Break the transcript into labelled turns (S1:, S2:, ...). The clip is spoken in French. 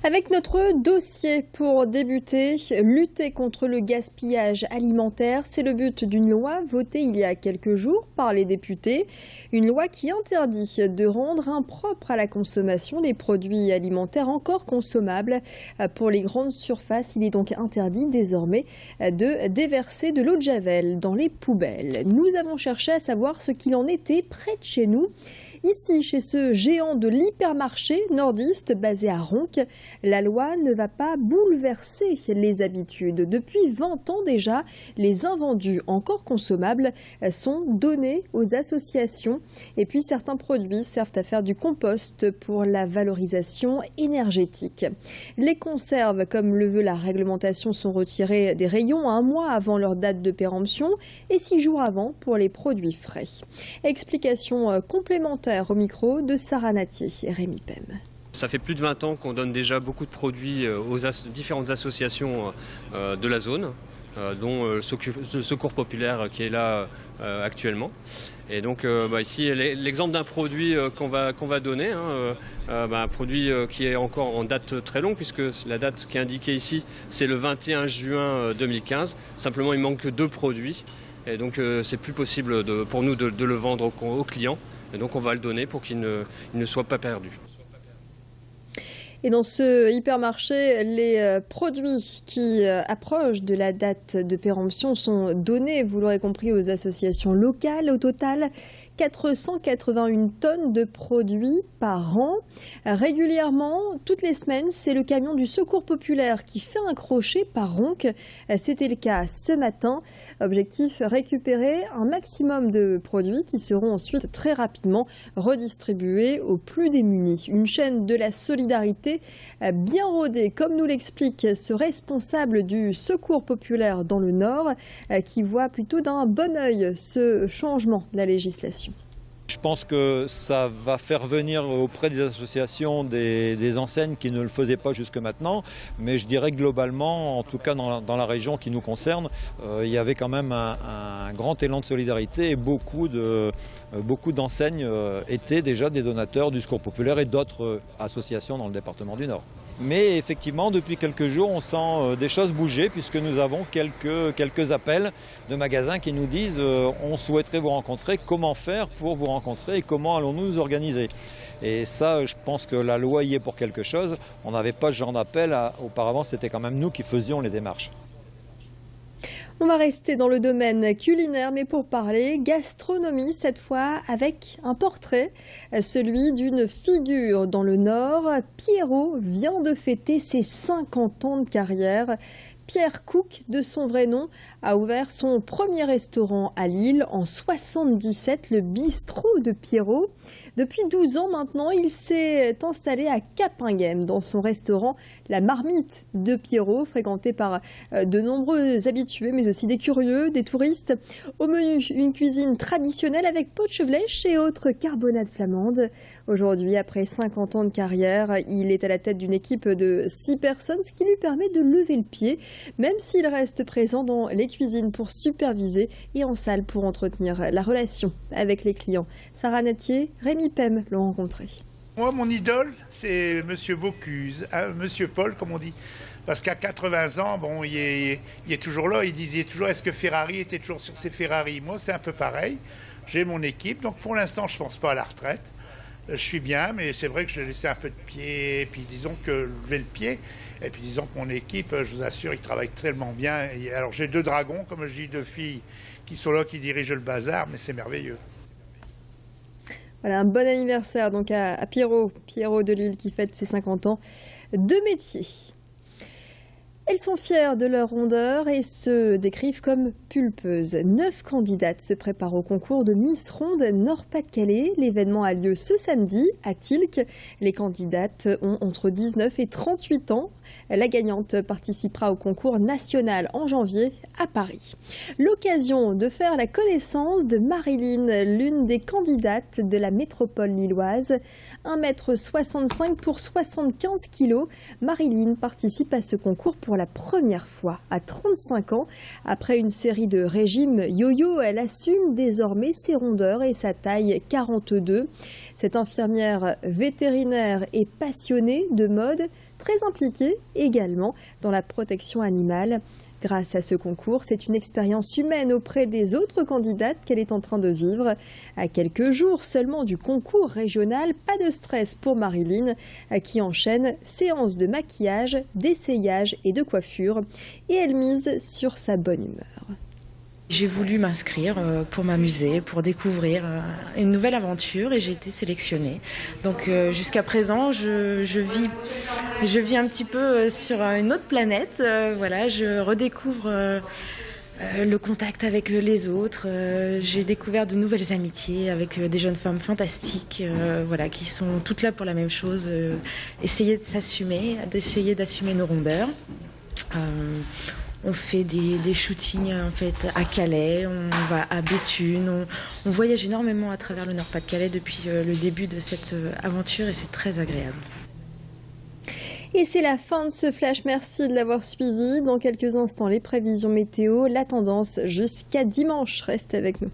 S1: Avec notre dossier pour débuter, lutter contre le gaspillage alimentaire, c'est le but d'une loi votée il y a quelques jours par les députés. Une loi qui interdit de rendre impropres à la consommation les produits alimentaires encore consommables. Pour les grandes surfaces, il est donc interdit désormais de déverser de l'eau de javel dans les poubelles. Nous avons cherché à savoir ce qu'il en était près de chez nous. Ici, chez ce géant de l'hypermarché nordiste basé à Ronques, la loi ne va pas bouleverser les habitudes. Depuis 20 ans déjà, les invendus encore consommables sont donnés aux associations. Et puis certains produits servent à faire du compost pour la valorisation énergétique. Les conserves, comme le veut la réglementation, sont retirées des rayons un mois avant leur date de péremption et 6 jours avant pour les produits frais. Explication complémentaire au micro de Sarah Natier et Rémi Pem.
S2: Ça fait plus de 20 ans qu'on donne déjà beaucoup de produits aux différentes associations de la zone, dont le Secours Populaire qui est là actuellement. Et donc ici, l'exemple d'un produit qu'on va donner, un produit qui est encore en date très longue, puisque la date qui est indiquée ici, c'est le 21 juin 2015. Simplement, il manque 2 produits. Et donc, c'est plus possible pour nous de le vendre aux clients. Et donc, on va le donner pour qu'il ne soit pas perdu.
S1: Et dans ce hypermarché, les produits qui approchent de la date de péremption sont donnés, vous l'aurez compris, aux associations locales. Au total, 481 tonnes de produits par an. Régulièrement, toutes les semaines, c'est le camion du Secours Populaire qui fait un crochet par Ronques. C'était le cas ce matin. Objectif, récupérer un maximum de produits qui seront ensuite très rapidement redistribués aux plus démunis. Une chaîne de la solidarité bien rodée, comme nous l'explique ce responsable du Secours Populaire dans le Nord, qui voit plutôt d'un bon œil ce changement de la législation.
S3: Je pense que ça va faire venir auprès des associations des enseignes qui ne le faisaient pas jusque maintenant. Mais je dirais globalement, en tout cas dans la région qui nous concerne, il y avait quand même un grand élan de solidarité et beaucoup d'enseignes étaient déjà des donateurs du Secours Populaire et d'autres associations dans le département du Nord. Mais effectivement, depuis quelques jours, on sent des choses bouger puisque nous avons quelques appels de magasins qui nous disent on souhaiterait vous rencontrer, comment faire pour vous rencontrer et comment allons-nous nous organiser. Et ça, je pense que la loi y est pour quelque chose. On n'avait pas ce genre d'appel. Auparavant, c'était quand même nous qui faisions les démarches.
S1: On va rester dans le domaine culinaire, mais pour parler gastronomie, cette fois avec un portrait, celui d'une figure dans le Nord. Pierrot vient de fêter ses 50 ans de carrière. Pierre Cook, de son vrai nom, a ouvert son premier restaurant à Lille en 1977, le bistrot de Pierrot. Depuis 12 ans maintenant, il s'est installé à Capinghem dans son restaurant La Marmite de Pierrot, fréquenté par de nombreux habitués, mais aussi des curieux, des touristes. Au menu, une cuisine traditionnelle avec pot de chevelèche et autres carbonades flamandes. Aujourd'hui, après 50 ans de carrière, il est à la tête d'une équipe de 6 personnes, ce qui lui permet de lever le pied, même s'il reste présent dans les cuisines pour superviser et en salle pour entretenir la relation avec les clients. Sarah Natier, Rémi Pem l'ont rencontré.
S4: Moi, mon idole, c'est Monsieur Vaucluse, Monsieur Paul, comme on dit. Parce qu'à 80 ans, bon, il est toujours là. Il disait toujours, est-ce que Ferrari était toujours sur ses Ferrari? Moi, c'est un peu pareil. J'ai mon équipe, donc pour l'instant, je ne pense pas à la retraite. Je suis bien, mais c'est vrai que je l'ai laissé un peu de pied. Et puis disons que lever le pied. Et puis disons que mon équipe, je vous assure, ils travaillent tellement bien. Et alors j'ai 2 dragons, comme je dis, 2 filles qui sont là, qui dirigent le bazar, mais c'est merveilleux.
S1: Voilà, un bon anniversaire donc à Pierrot de Lille qui fête ses 50 ans de métier. Elles sont fières de leur rondeur et se décrivent comme pulpeuses. 9 candidates se préparent au concours de Miss Ronde Nord-Pas-de-Calais. L'événement a lieu ce samedi à Tilques. Les candidates ont entre 19 et 38 ans. La gagnante participera au concours national en janvier à Paris. L'occasion de faire la connaissance de Marilyn, l'une des candidates de la métropole lilloise. 1,65 m pour 75 kg. Marilyn participe à ce concours pour pour la première fois à 35 ans. Après une série de régimes yo-yo, elle assume désormais ses rondeurs et sa taille 42. Cette infirmière vétérinaire est passionnée de mode, très impliquée également dans la protection animale. Grâce à ce concours, c'est une expérience humaine auprès des autres candidates qu'elle est en train de vivre. À quelques jours seulement du concours régional, pas de stress pour Marilyn, qui enchaîne séances de maquillage, d'essayage et de coiffure. Et elle mise sur sa bonne humeur.
S5: J'ai voulu m'inscrire pour m'amuser, pour découvrir une nouvelle aventure et j'ai été sélectionnée. Donc jusqu'à présent, je vis un petit peu sur une autre planète. Voilà, je redécouvre le contact avec les autres. J'ai découvert de nouvelles amitiés avec des jeunes femmes fantastiques, voilà, qui sont toutes là pour la même chose, essayer de s'assumer, d'essayer d'assumer nos rondeurs. On fait des shootings en fait, à Calais, on va à Béthune, on voyage énormément à travers le Nord-Pas-de-Calais depuis le début de cette aventure et c'est très agréable.
S1: Et c'est la fin de ce flash, merci de l'avoir suivi. Dans quelques instants, les prévisions météo, la tendance jusqu'à dimanche. Restez avec nous.